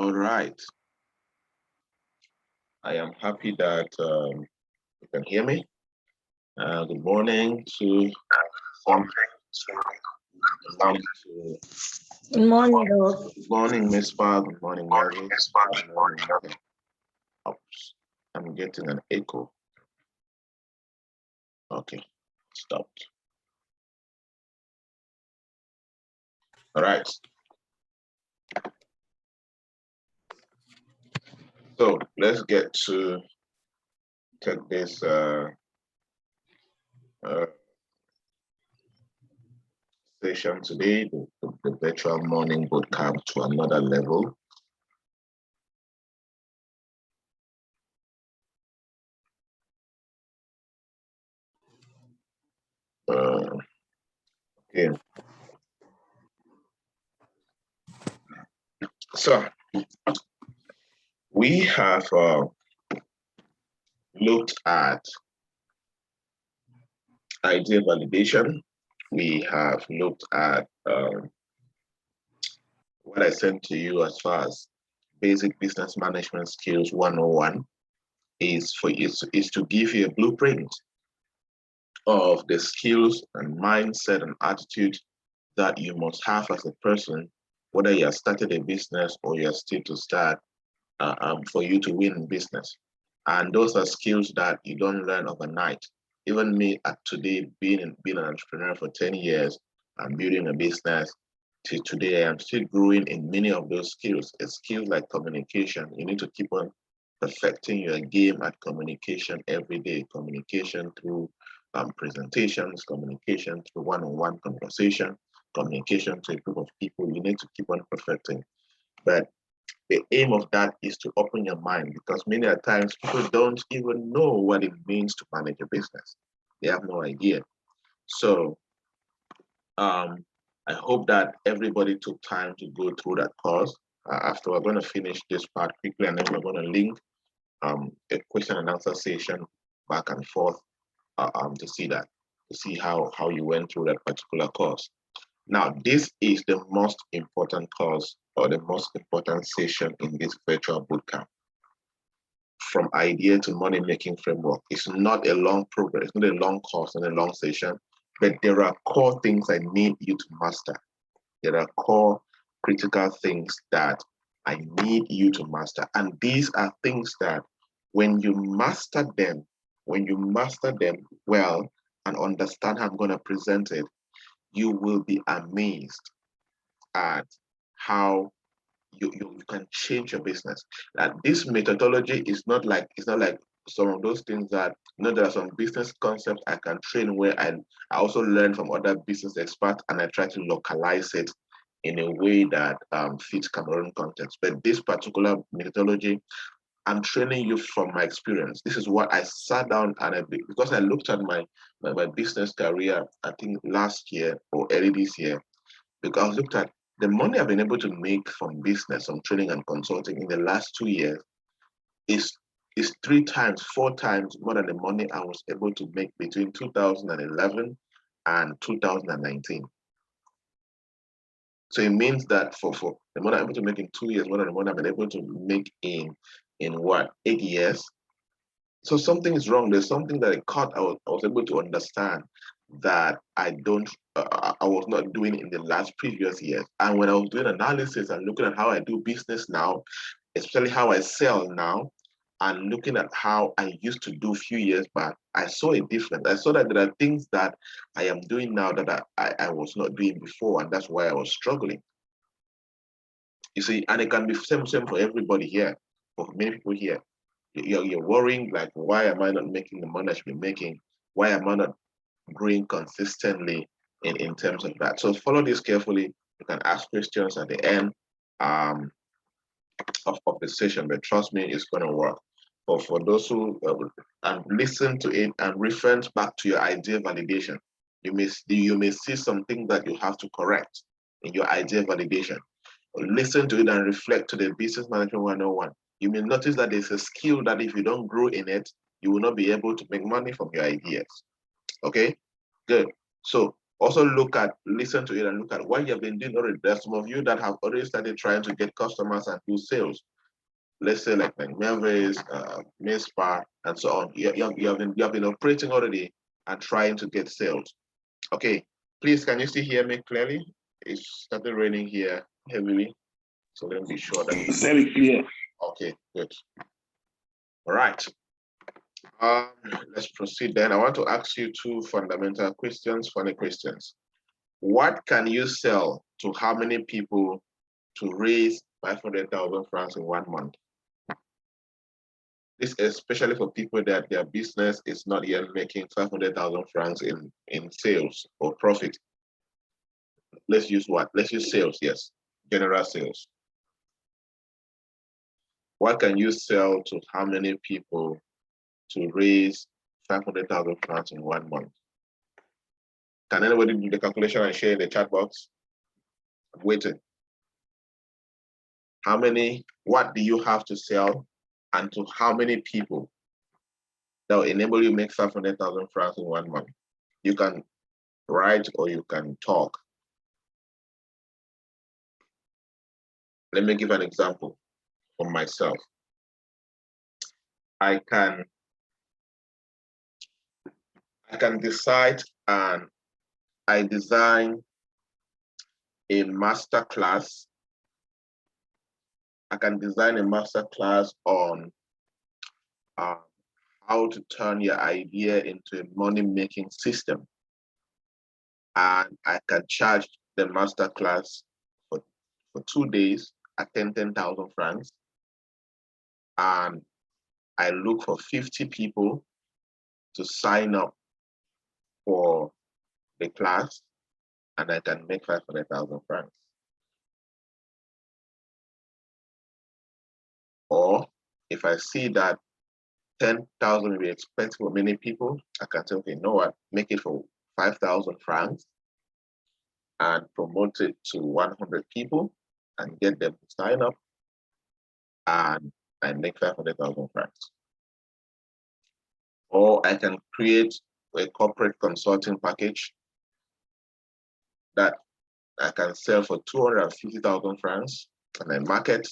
All right. I am happy that you can hear me. Good morning to some. Good morning to. Good morning, Doc. Good morning, Miss Far. Good morning, Mary. Good morning. Oops, I'm getting an echo. Okay, stopped. All right. So let's get to take this uh, session today, the virtual morning bootcamp to another level. Okay. So we have looked at idea validation. We have looked at what I sent to you as far as basic business management skills 101 is to give you a blueprint of the skills and mindset and attitude that you must have as a person, whether you have started a business or you are still to start, for you to win in business. And those are skills that you don't learn overnight. Even me at today, being an entrepreneur for 10 years and building a business, to today, I am still growing in many of those skills. A skills like communication. You need to keep on perfecting your game at communication every day. Communication through presentations, communication through one-on-one conversation, communication to a group of people. You need to keep on perfecting. But the aim of that is to open your mind, because many a times people don't even know what it means to manage a business. They have no idea. So I hope that everybody took time to go through that course. After we're going to finish this part quickly, and then we're going to link a question and answer session back and forth to see how you went through that particular course. Now, this is the most important course or the most important session in this virtual bootcamp. From idea to money making framework. It's not a long program, it's not a long course, not a long session, but there are core things I need you to master. There are core critical things that I need you to master. And these are things that when you master them well and understand how I'm going to present it, you will be amazed at how you can change your business. That this methodology is not like some of those things that there are some business concepts I can train where I also learn from other business experts and I try to localize it in a way that fits Cameroon context. But this particular methodology, I'm training you from my experience. This is what I sat down and because I looked at my business career, I think last year or early this year, because I looked at the money I've been able to make from business, from training and consulting in the last 2 years is 3 times, 4 times more than the money I was able to make between 2011 and 2019. So it means that for the money I'm able to make in 2 years, more than the money I've been able to make in what, 8 years. So something is wrong. There's something that I was able to understand that I was not doing in the last previous years. And when I was doing analysis and looking at how I do business now, especially how I sell now, and looking at how I used to do a few years back, I saw a difference. I saw that there are things that I am doing now that I was not doing before, and that's why I was struggling. You see, and it can be same for everybody here, for many people here. You're worrying, like, why am I not making the money I should be making? Why am I not growing consistently in terms of that? So follow this carefully. You can ask questions at the end of the session, but trust me, it's going to work. But for those who and listen to it and reference back to your idea validation, you may see something that you have to correct in your idea validation. Listen to it and reflect to the business management 101. You may notice that there's a skill that if you don't grow in it, you will not be able to make money from your ideas. Okay, good. So Also listen to it and look at what you have been doing already. There's some of you that have already started trying to get customers and do sales. Let's say like Melvis, Mispa, and so on. You have been operating already and trying to get sales. Okay, please, can you still hear me clearly? It's started raining here heavily, so let me be sure that it's very clear. Okay, good. All right. Let's proceed then. I want to ask you two fundamental questions, funny questions. What can you sell to how many people to raise 500,000 francs in 1 month? This is especially for people that their business is not yet making 500,000 francs in sales or profit. Let's use what? Let's use sales, yes. General sales. What can you sell to how many people to raise 500,000 francs in 1 month? Can anybody do the calculation and share in the chat box? I'm waiting. What do you have to sell and to how many people that will enable you to make 500,000 francs in 1 month? You can write or you can talk. Let me give an example for myself. I can decide and I design a master class. I can design a master class on how to turn your idea into a money-making system. And I can charge the master class for 2 days at 10,000 francs. And I look for 50 people to sign up for the class, and I can make 500,000 francs. Or if I see that 10,000 will be expensive for many people, I can say, okay, you know what, make it for 5,000 francs and promote it to 100 people and get them to sign up, and I make 500,000 francs. Or I can create a corporate consulting package that I can sell for 250,000 francs, and I market,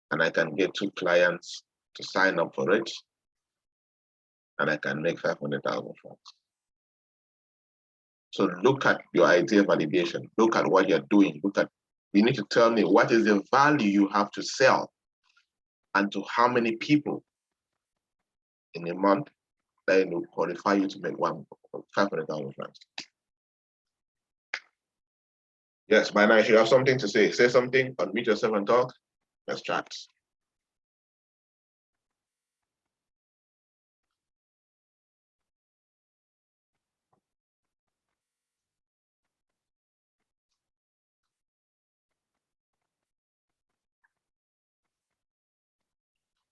and I can get 2 clients to sign up for it, and I can make 500,000 francs. So look at your idea validation. Look at what you're doing. You need to tell me what is the value you have to sell and to how many people in a month that will qualify you to make 500,000 francs. Yes, by now if you have something to say something, unmute yourself and talk. Let's chat.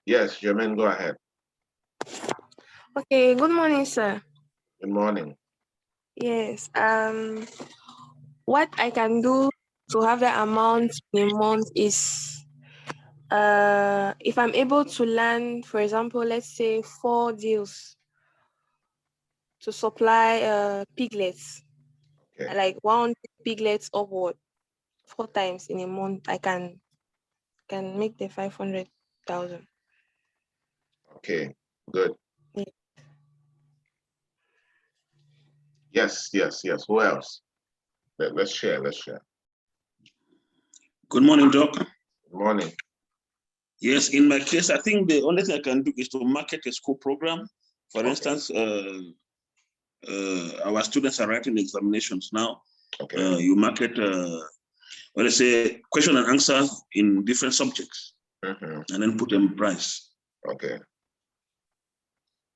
Yes, Jermaine, go ahead. Okay, good morning, sir. Good morning. Yes, what I can do to have the amount in a month is, if I'm able to land, for example, let's say 4 deals to supply piglets, Okay. like 100 piglets upward, 4 times in a month, I can make the 500,000. Okay, good. Yeah. Yes. Who else? Let's share. Good morning, Doc. Good morning. Yes, in my case, I think the only thing I can do is to market a school program. For Okay. instance, our students are writing examinations now. Okay. You market, let's say, question and answers in different subjects, and then put them price. Okay.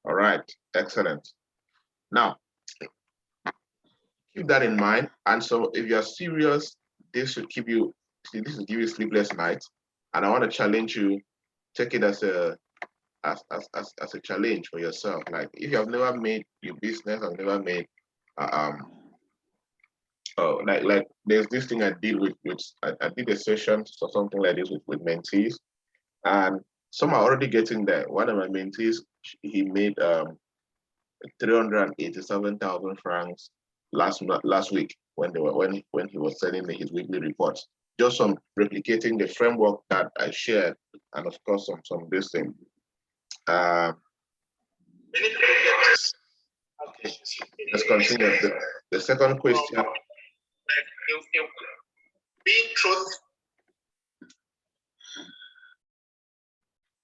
All right. Excellent. Now, keep that in mind. And so, if you are serious, this should give you sleepless nights. And I want to challenge you. Take it as a challenge for yourself. Like if you have never made your business, I've never made like there's this thing I did I did a session or something like this with mentees, and some are already getting there. One of my mentees, he made 387,000 francs last week when he was sending me his weekly reports. Just some replicating the framework that I shared, and of course some this thing. Okay, let's continue. The second question.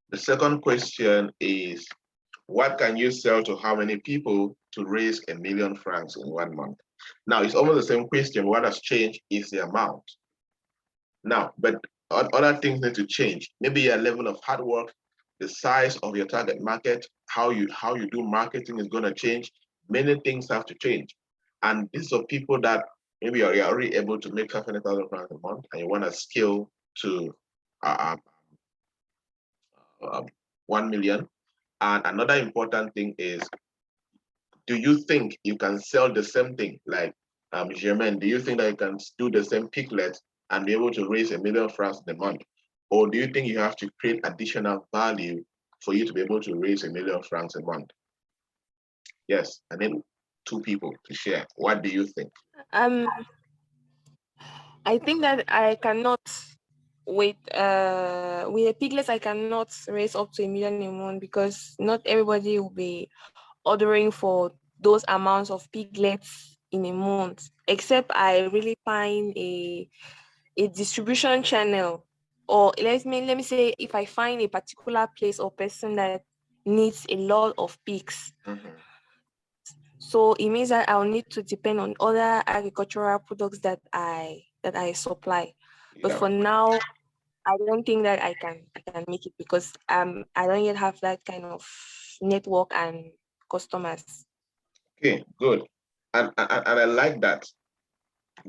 The second question is, what can you sell to how many people to raise £1 million in 1 month? Now, it's almost the same question. What has changed is the amount. Now, but other things need to change. Maybe your level of hard work, the size of your target market, how you do marketing is going to change. Many things have to change. And these are people that maybe you're already able to make £500,000 a month and you want to scale to 1 million. And another important thing is, do you think you can sell the same thing? Like Germaine, do you think that you can do the same piglet and be able to raise £1 million in a month? Or do you think you have to create additional value for you to be able to raise £1 million a month? Yes, I need 2 people to share. What do you think? I think that I cannot with a piglet I cannot raise up to £1 million in a month, because not everybody will be ordering for those amounts of piglets in a month, except I really find a distribution channel, or let me say, if I find a particular place or person that needs a lot of pigs. So it means that I'll need to depend on other agricultural products that I supply. But for now, I don't think that I can make it, because I don't yet have that kind of network and customers. Okay, good. And I like that.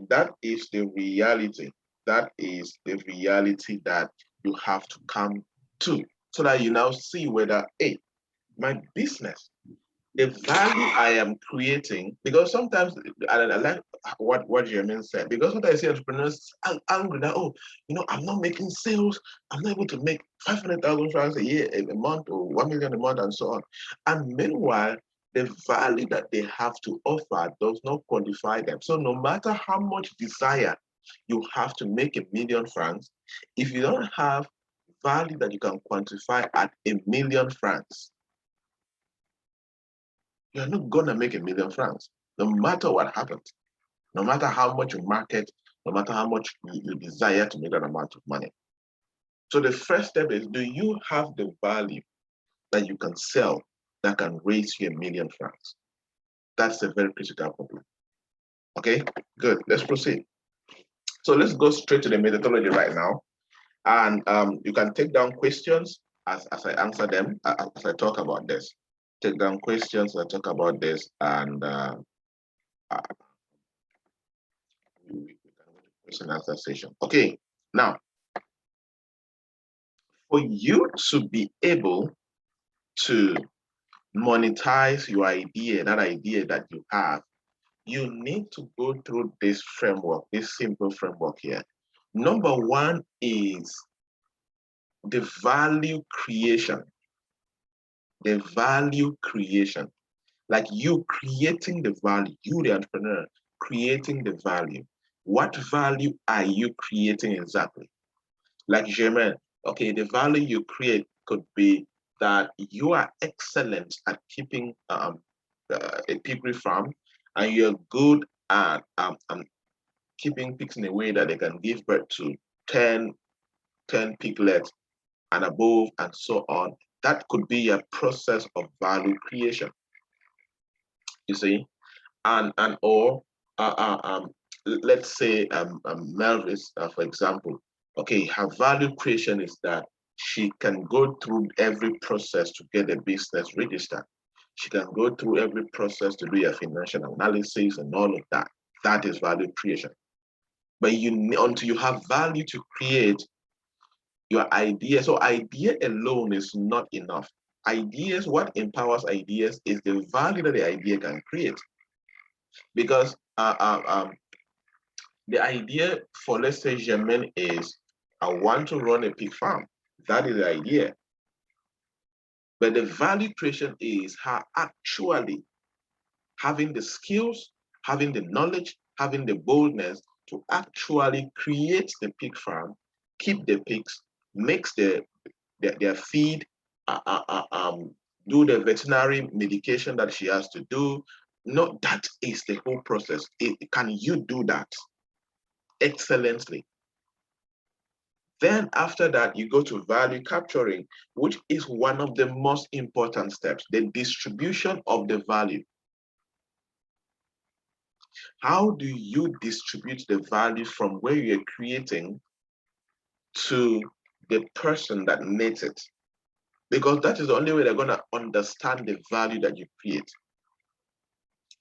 That is the reality. That is the reality that you have to come to, so that you now see whether, hey, my business, the value I am creating, because sometimes I like what Jermaine said, because what I see entrepreneurs are angry that, oh, I'm not making sales, I'm not able to make 500,000 francs a year, a month, or 1 million a month, and so on. And meanwhile, the value that they have to offer does not qualify them. So no matter how much desire you have to make £1 million, if you don't have value that you can quantify at £1 million, you're not gonna make £1 million, no matter what happens, no matter how much you market, no matter how much you desire to make that amount of money. So the first step is, do you have the value that you can sell that can raise you £1 million? That's a very critical problem. Okay, good. Let's proceed. So let's go straight to the methodology right now. And you can take down questions as I answer them, as I talk about this. Take down questions as I talk about this, and we can go to question and answer session. Okay, now, for you to be able to monetize your idea, that idea that you have, you need to go through this framework, this simple framework here. Number 1 is the value creation. The value creation. Like you creating the value, you the entrepreneur, creating the value. What value are you creating exactly? Like Germaine, okay, the value you create could be that you are excellent at keeping a piggery farm, and you're good at keeping pigs in a way that they can give birth to 10 piglets and above, and so on. That could be a process of value creation, you see. Or let's say Melvis, for example, okay, her value creation is that she can go through every process to get a business registered. She can go through every process to do a financial analysis and all of that. That is value creation. But until you have value to create your idea. So idea alone is not enough. Ideas, what empowers ideas is the value that the idea can create. Because the idea for, let's say, Germaine is, I want to run a pig farm. That is the idea. But the value creation is her actually having the skills, having the knowledge, having the boldness to actually create the pig farm, keep the pigs, mix their feed, do the veterinary medication that she has to do. No, that is the whole process. Can you do that excellently? Then after that, you go to value capturing, which is one of the most important steps, the distribution of the value. How do you distribute the value from where you're creating to the person that needs it? Because that is the only way they're going to understand the value that you create.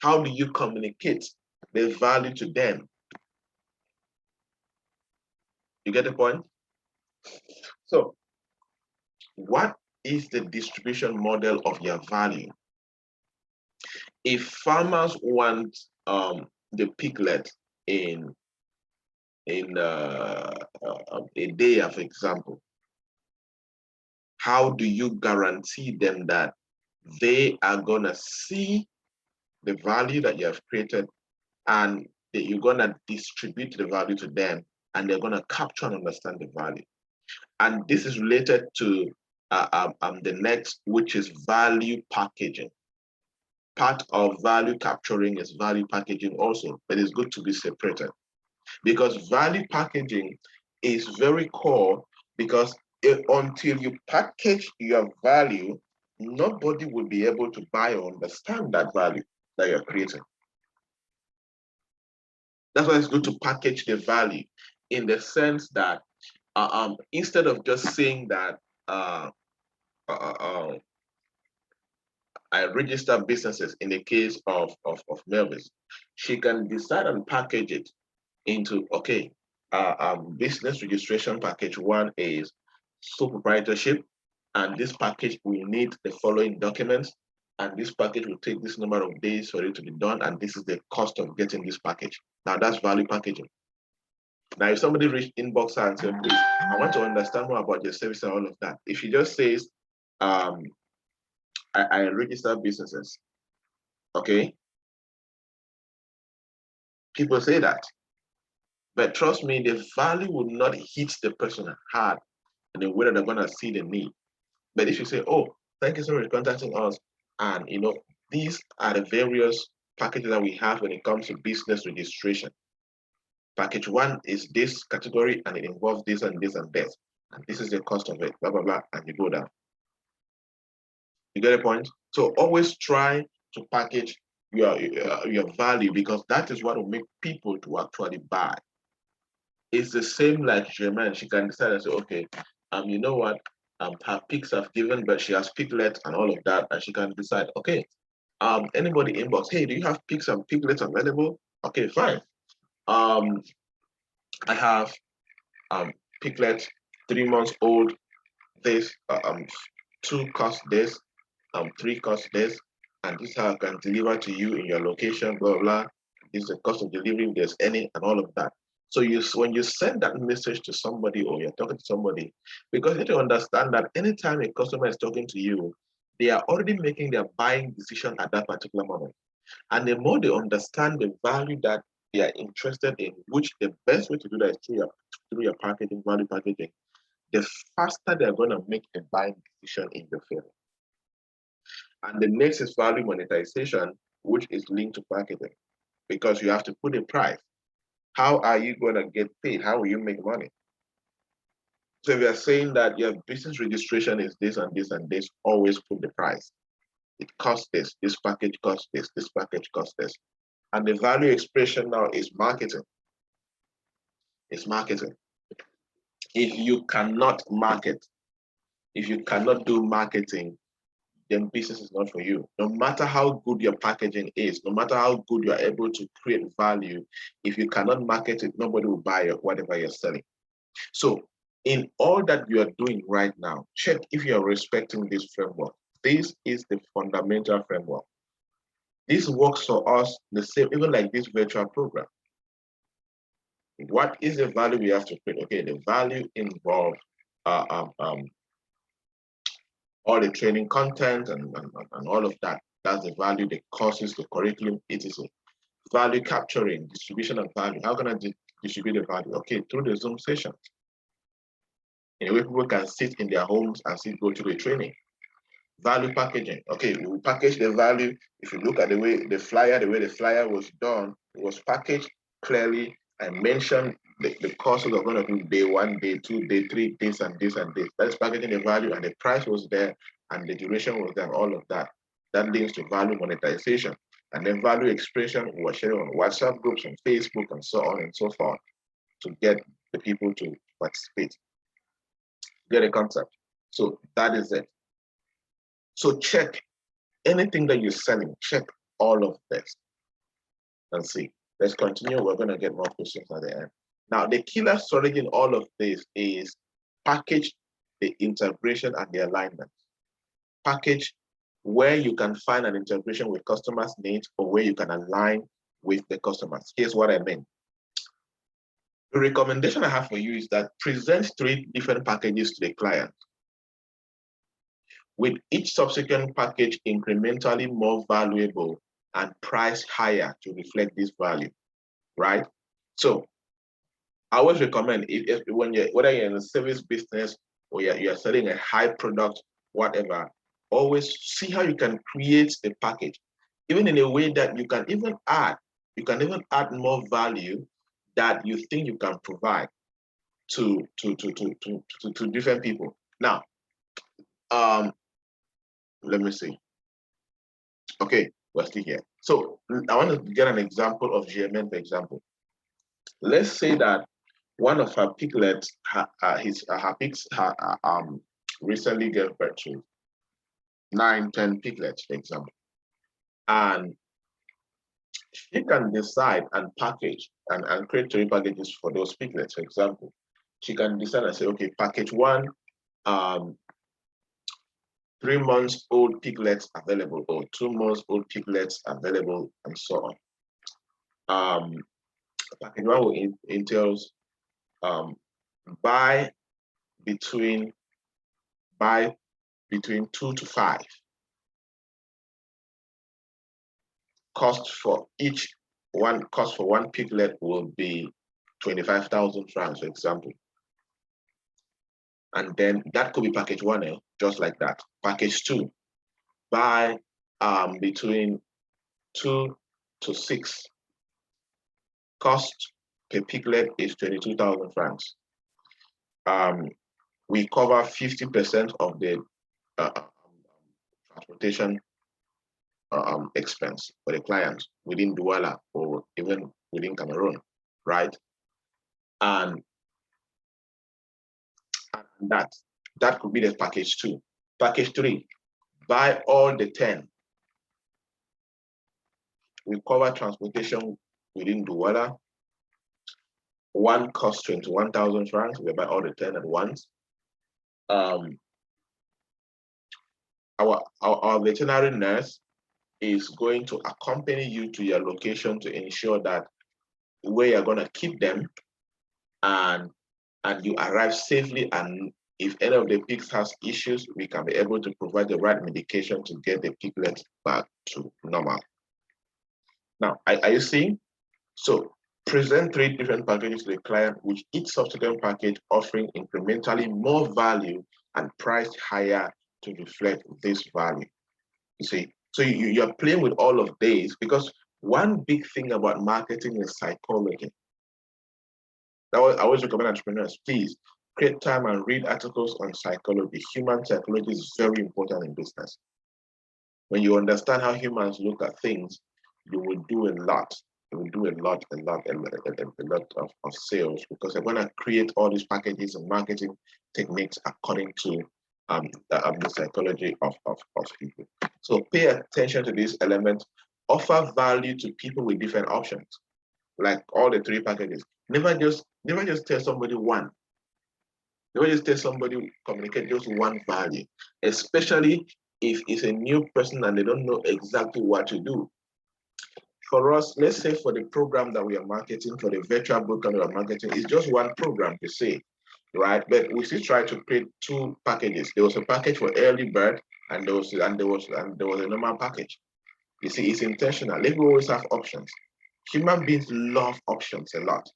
How do you communicate the value to them? You get the point? So, what is the distribution model of your value? If farmers want the piglet in a day, for example, how do you guarantee them that they are gonna see the value that you have created and that you're gonna distribute the value to them and they're gonna capture and understand the value? And this is related to the next, which is value packaging. Part of value capturing is value packaging also, but it's good to be separated because value packaging is very core because until you package your value, nobody will be able to buy or understand that value that you're creating. That's why it's good to package the value in the sense that instead of just saying that I register businesses in the case of Melvis, she can decide and package it into, okay, business registration package 1 is sole proprietorship, and this package will need the following documents, and this package will take this number of days for it to be done, and this is the cost of getting this package. Now that's value packaging. Now, if somebody reach inbox her and say, please, I want to understand more about your service and all of that. If she just says, I register businesses, okay? People say that. But trust me, the value will not hit the person hard in a way that they're gonna see the need. But if you say, oh, thank you so much for contacting us, and these are the various packages that we have when it comes to business registration. Package 1 is this category and it involves this and this and this. And this is the cost of it, blah, blah, blah, and you go down. You get a point? So always try to package your value because that is what will make people to actually buy. It's the same like Germaine. She can decide and say, okay, you know what? Her pigs have given, but she has piglets and all of that, and she can decide, okay, anybody inbox, hey, do you have pigs and piglets available? Okay, fine. I have piglet 3 months old. This 2 cost this, 3 cost this, and this how I can deliver to you in your location, blah blah. This is the cost of delivery if there's any, and all of that. So when you send that message to somebody or you're talking to somebody, because you need to understand that anytime a customer is talking to you, they are already making their buying decision at that particular moment. And the more they understand the value that they are interested in, which the best way to do that is through your packaging, value packaging, the faster they're going to make a buying decision in your favor. And the next is value monetization, which is linked to packaging, because you have to put a price. How are you going to get paid? How will you make money? So if you're saying that your business registration is this and this and this, always put the price. It costs this package costs this package costs this. And the value expression now is marketing. It's marketing. If you cannot market, if you cannot do marketing, then business is not for you. No matter how good your packaging is, no matter how good you are able to create value, if you cannot market it, nobody will buy whatever you're selling. So in all that you are doing right now, check if you are respecting this framework. This is the fundamental framework. This works for us the same, even like this virtual program. What is the value we have to create? Okay, the value involves all the training content and all of that. That's the value, the courses, the curriculum, etc. value capturing, distribution of value. How can I distribute the value? Okay, through the Zoom session. In a way people can sit in their homes and go through the training. Value packaging. Okay, we will package the value. If you look at the way the flyer was done, it was packaged clearly and mentioned the courses are going to do day 1, day 2, day 3, this and this and this. That's packaging the value, and the price was there and the duration was there, all of that. That leads to value monetization. And then value expression was shared on WhatsApp groups, on Facebook, and so on and so forth to get the people to participate. Get a concept. So that is it. So check anything that you're selling, check all of this and see. Let's continue. We're going to get more questions at the end. Now, the killer strategy in all of this is package the integration and the alignment. Package where you can find an integration with customers' needs or where you can align with the customers. Here's what I mean. The recommendation I have for you is that present 3 different packages to the client, with each subsequent package incrementally more valuable and priced higher to reflect this value, right? So I always recommend whether you're in a service business or you're selling a high product, whatever, always see how you can create a package, even in a way that you can even add more value that you think you can provide to different people. Now, let me see. Okay, we're still here. So I want to get an example of GMN, for example. Let's say that one of her piglets, her pigs, recently gave birth to 9, 10 piglets, for example, and she can decide and package and create 3 packages for those piglets. For example, she can decide and say, okay, package 1, 3 months old piglets available, or 2 months old piglets available, and so on. Package 1 entails buy between 2 to 5. Cost for one piglet will be 25,000 francs, for example. And then that could be package 1, just like that. Package 2, buy between 2 to 6. Cost per piglet is 22,000 francs. We cover 50% of the transportation expense for the client within Douala or even within Cameroon, right? And that could be the package 2. Package 3, buy all the 10. We cover transportation within Douala. 1 costs 21,000 francs. We buy all the 10 at once. Our veterinary nurse is going to accompany you to your location to ensure that where you're going to keep them and you arrive safely, and if any of the pigs has issues, we can be able to provide the right medication to get the piglets back to normal. Now, are you seeing? So present 3 different packages to the client, with each subsequent package offering incrementally more value and priced higher to reflect this value. You see, so you're playing with all of these, because one big thing about marketing is psychology. I always recommend entrepreneurs, please create time and read articles on psychology. Human psychology is very important in business. When you understand how humans look at things, you will do a lot. You will do a lot of sales, because they're going to create all these packages and marketing techniques according to the psychology of people. So pay attention to this element. Offer value to people with different options, like all the 3 packages. Never just tell somebody one. Never just tell somebody, communicate just one value, especially if it's a new person and they don't know exactly what to do. For us, let's say for the program that we are marketing, for the virtual bootcamp we are marketing, it's just one program per se, right? But we still try to create 2 packages. There was a package for early bird, and there was a normal package. You see, it's intentional. Let me always have options. Human beings love options a lot.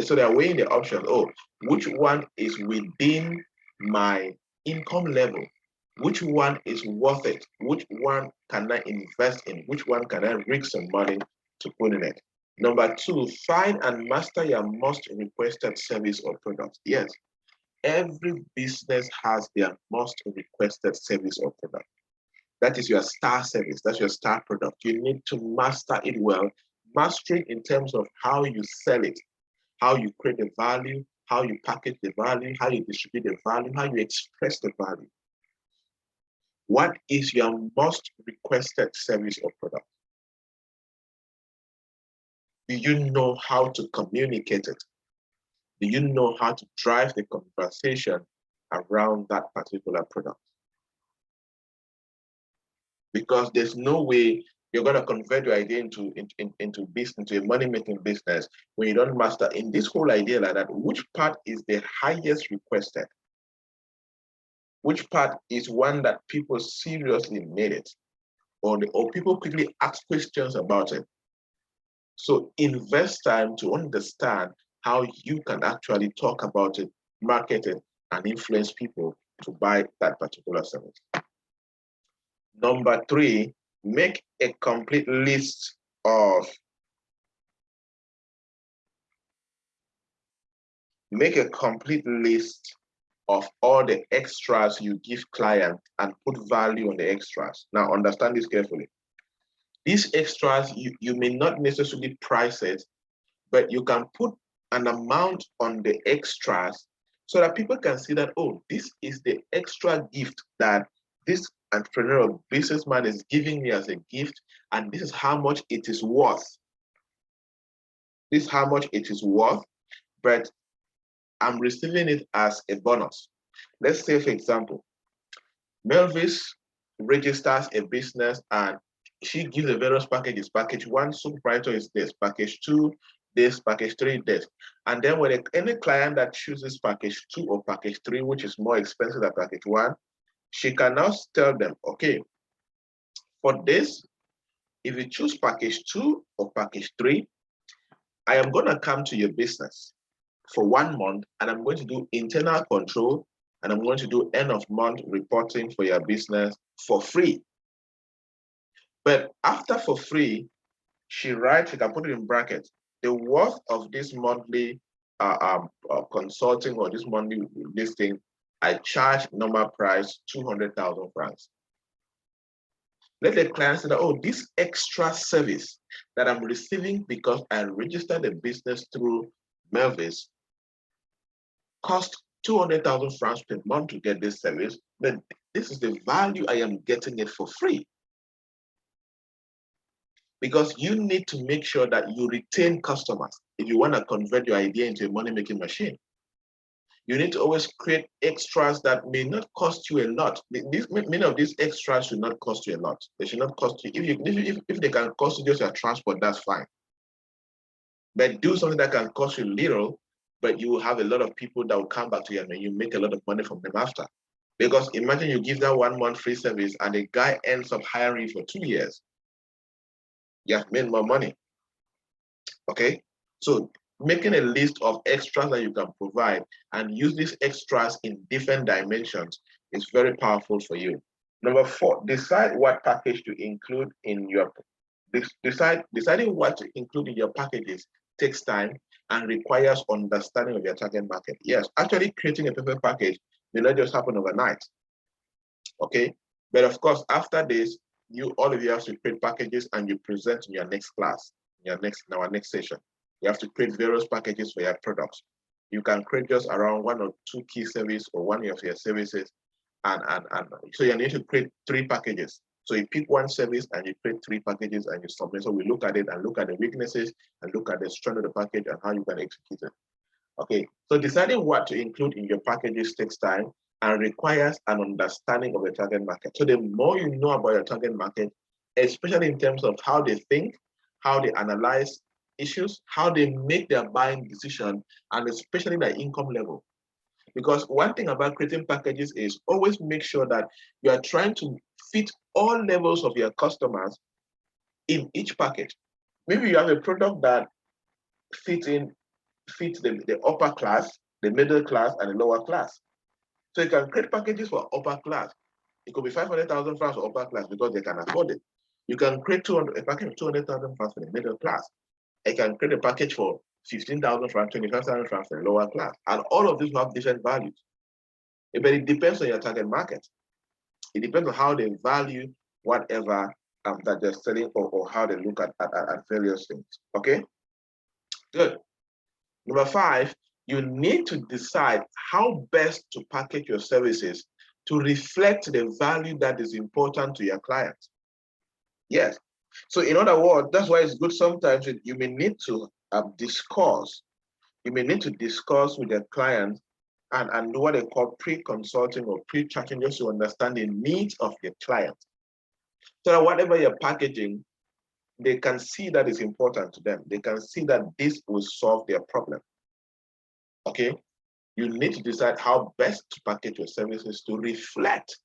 So they're weighing the options. Oh, which one is within my income level? Which one is worth it? Which one can I invest in? Which one can I risk some money to put in it? Number two, find and master your most requested service or product. Yes, every business has their most requested service or product. That is your star service. That's your star product. You need to master it well. Mastering in terms of how you sell it, how you create the value, how you package the value, how you distribute the value, how you express the value. What is your most requested service or product? Do you know how to communicate it? Do you know how to drive the conversation around that particular product? Because there's no way you're going to convert your idea into business, into a money-making business when you don't master in this whole idea like that. Which part is the highest requested? Which part is one that people seriously need it? Or people quickly ask questions about it? So invest time to understand how you can actually talk about it, market it, and influence people to buy that particular service. Number three, make a complete list of all the extras you give clients and put value on the extras. Now understand this carefully. These extras, you may not necessarily price it, but you can put an amount on the extras so that people can see that, oh, this is the extra gift that this entrepreneurial businessman is giving me as a gift, and this is how much it is worth. This is how much it is worth, but I'm receiving it as a bonus. Let's say, for example, Melvis registers a business and she gives the various packages. Package one, supervisor is this. Package two, this. Package three, this. And then when any client that chooses package two or package three, which is more expensive than package one, she can now tell them, okay, for this, if you choose package two or package three, I am going to come to your business for 1 month and I'm going to do internal control and I'm going to do end of month reporting for your business for free. But after for free, she writes, she can put it in brackets, the worth of this monthly consulting or this monthly listing, I charge normal price 200,000 francs. Let the client say that, oh, this extra service that I'm receiving because I registered the business through Melvis cost 200,000 francs per month to get this service, but this is the value I am getting it for free. Because you need to make sure that you retain customers if you want to convert your idea into a money-making machine. You need to always create extras that may not cost you a lot. Many of these extras should not cost you a lot. They should not cost you. If they can cost you just your transport, that's fine. But do something that can cost you little, but you will have a lot of people that will come back to you and you make a lot of money from them after. Because imagine you give that 1 month free service and the guy ends up hiring you for 2 years. You have made more money. Okay? So making a list of extras that you can provide and use these extras in different dimensions is very powerful for you. Number 4, decide what package to include in your deciding what to include in your packages takes time and requires understanding of your target market. Yes, actually creating a paper package may not just happen overnight. Okay, but of course, after this, all of you have to create packages and you present in your next class, in our next session. You have to create various packages for your products. You can create just around 1 or 2 key services or one of your services, and so you need to create 3 packages. So you pick one service and you create 3 packages and you submit. So we look at it and look at the weaknesses and look at the strength of the package and how you can execute it. Okay, so deciding what to include in your packages takes time and requires an understanding of the target market. So the more you know about your target market, especially in terms of how they think, how they analyze issues, how they make their buying decision, and especially their income level. Because one thing about creating packages is always make sure that you are trying to fit all levels of your customers in each package. Maybe you have a product that fits the upper class, the middle class, and the lower class. So you can create packages for upper class. It could be 500,000 francs for upper class because they can afford it. You can create a package of 200,000 francs for the middle class. I can create a package for 15,000 francs, 25,000 francs for the lower class. And all of these will have different values. But it depends on your target market. It depends on how they value whatever that they're selling or how they look at various things. Okay, good. Number 5, you need to decide how best to package your services to reflect the value that is important to your client. Yes. So in other words, that's why it's good sometimes you may need to discuss. You may need to discuss with your client and do what they call pre-consulting or pre-chatting, just to understand the needs of your client. So that whatever you're packaging, they can see that it's important to them. They can see that this will solve their problem. Okay? You need to decide how best to package your services to reflect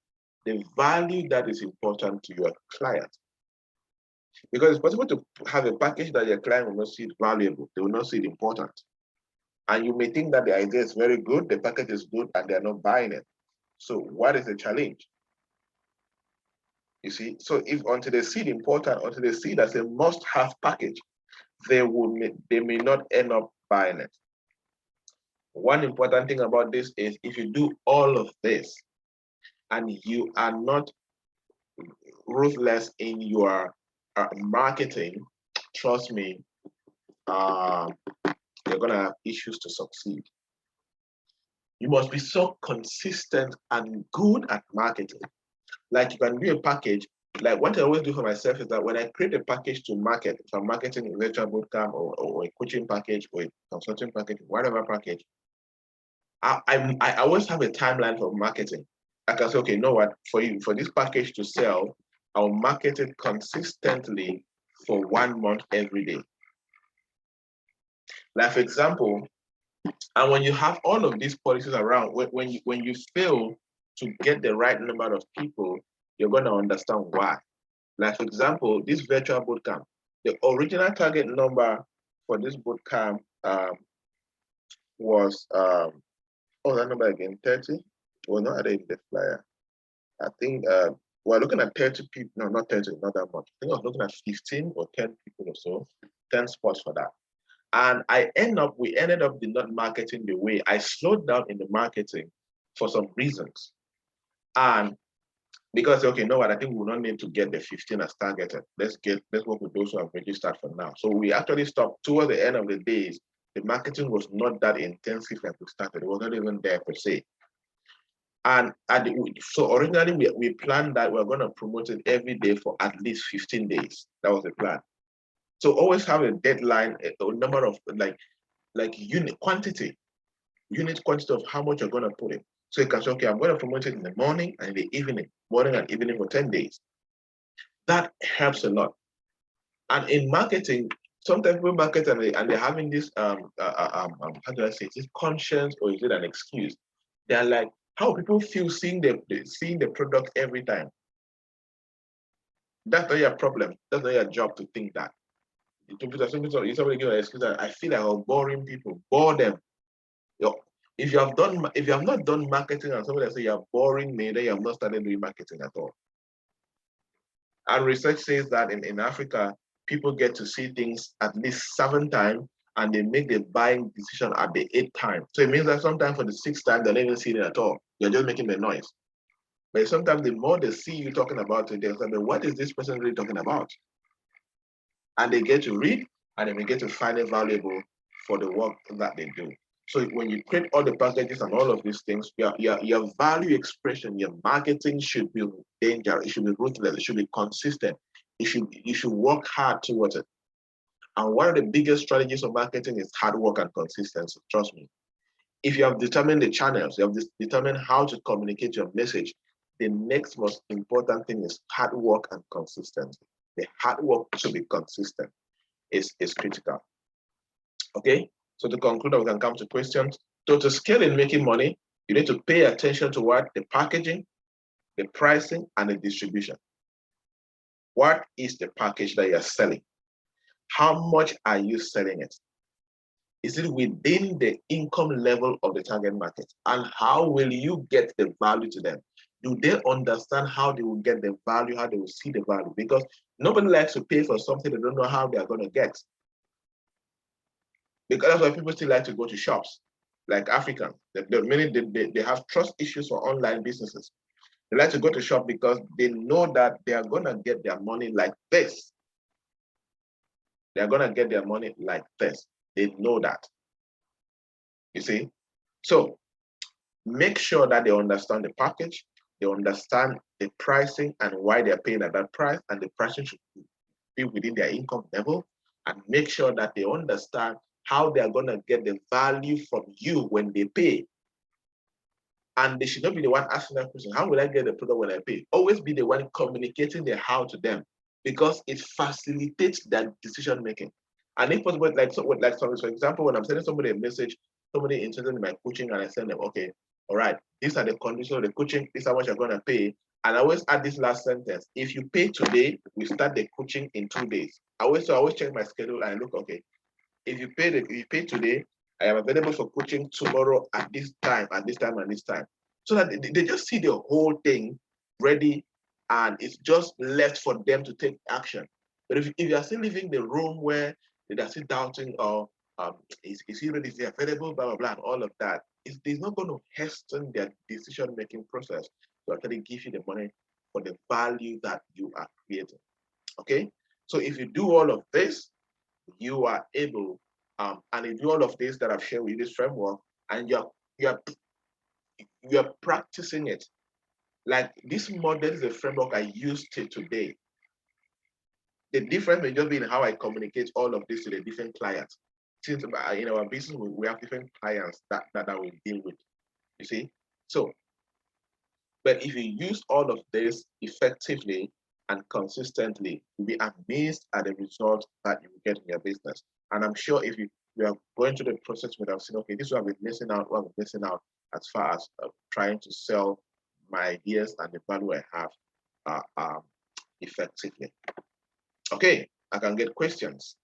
the value that is important to your client. Because it's possible to have a package that your client will not see it valuable, they will not see it important. And you may think that the idea is very good, the package is good, and they're not buying it. So what is the challenge? You see, so if until they see it important, until they see that's a must-have package, they may not end up buying it. One important thing about this is if you do all of this and you are not ruthless in your marketing, trust me, you're gonna have issues to succeed. You must be so consistent and good at marketing. Like you can do a package. Like what I always do for myself is that when I create a package to market, if I'm marketing a virtual bootcamp or a coaching package or a consulting package, whatever package, I always have a timeline for marketing. I can say, okay, you know what, for this package to sell, I'll market it consistently for 1 month every day. Like for example, and when you have all of these policies around, when you fail to get the right number of people, you're going to understand why. Like for example, this virtual bootcamp, the original target number for this bootcamp was that number again, 30. Well, not added in the flyer. I think we're looking at 30 people. No, not 30, not that much. I think I was looking at 15 or 10 people or so, 10 spots for that. And we ended up not marketing the way. I slowed down in the marketing for some reasons. And because, okay, you know what, I think we will not need to get the 15 as targeted. Let's work with those who have registered for now. So we actually stopped towards the end of the days. The marketing was not that intensive like we started. It was not even there per se. And so originally we planned that we're going to promote it every day for at least 15 days. That was the plan. So always have a deadline, a number of unit quantity of how much you're going to put in. So you can say, okay, I'm going to promote it in the morning and in the evening, morning and evening for 10 days. That helps a lot. And in marketing, sometimes people market and they're having this, how do I say, is it conscience or is it an excuse? They're like, how people feel seeing the product every time. That's not your problem. That's not your job to think that. Somebody give an excuse that I feel like I'm boring people. Bore them. If you have not done marketing and somebody say you're boring me, then you have not started doing marketing at all. And research says that in Africa, people get to see things at least 7 times and they make the buying decision at the 8th time. So it means that sometimes for the 6th time, they're not even seeing it at all. You're just making the noise. But sometimes the more they see you talking about it, they'll say, what is this person really talking about? And they get to read and they get to find it valuable for the work that they do. So when you create all the packages and all of these things, your value expression, your marketing should be dangerous. It should be ruthless. It should be consistent. You should work hard towards it. And one of the biggest strategies of marketing is hard work and consistency. Trust me. If you have determined the channels, you have determined how to communicate your message, the next most important thing is hard work and consistency. The hard work to be consistent is critical. Okay, so to conclude, we can come to questions. So to scale in making money, you need to pay attention to what? The packaging, the pricing, and the distribution. What is the package that you're selling? How much are you selling it? Is it within the income level of the target market? And how will you get the value to them? Do they understand how they will get the value, how they will see the value? Because nobody likes to pay for something they don't know how they are going to get. Because that's why people still like to go to shops, like Africans. They have trust issues for online businesses. They like to go to shop because they know that they are going to get their money like this. They are going to get their money like this. They know that. You see? So make sure that they understand the package, they understand the pricing and why they're paying at that price, and the pricing should be within their income level, and make sure that they understand how they're going to get the value from you when they pay. And they should not be the one asking that question, how will I get the product when I pay? Always be the one communicating the how to them, because it facilitates that decision making. And if possible, for example, when I'm sending somebody a message, somebody interested in my coaching, and I send them, okay, all right, these are the conditions of the coaching, this is how much you're going to pay. And I always add this last sentence: if you pay today, we start the coaching in 2 days. I always check my schedule and look, okay, if you pay today, I am available for coaching tomorrow at this time, at this time, and this time. So that they just see the whole thing ready, and it's just left for them to take action. But if you are still leaving the room where they are still doubting, or is he ready, is he available, blah, blah, blah, and all of that, it's not going to hasten their decision-making process to actually give you the money for the value that you are creating. Okay? So if you do all of this, you are able, and if you do all of this that I've shared with you, this framework, and you're practicing it. Like, this model is a framework I use till today. The difference may just be in how I communicate all of this to the different clients. Since in our business, we have different clients that we deal with, you see? So, but if you use all of this effectively and consistently, you'll be amazed at the results that you get in your business. And I'm sure if you are going through the process without saying, okay, this is what I've been missing out, as far as trying to sell my ideas and the value I have effectively. Okay, I can get questions.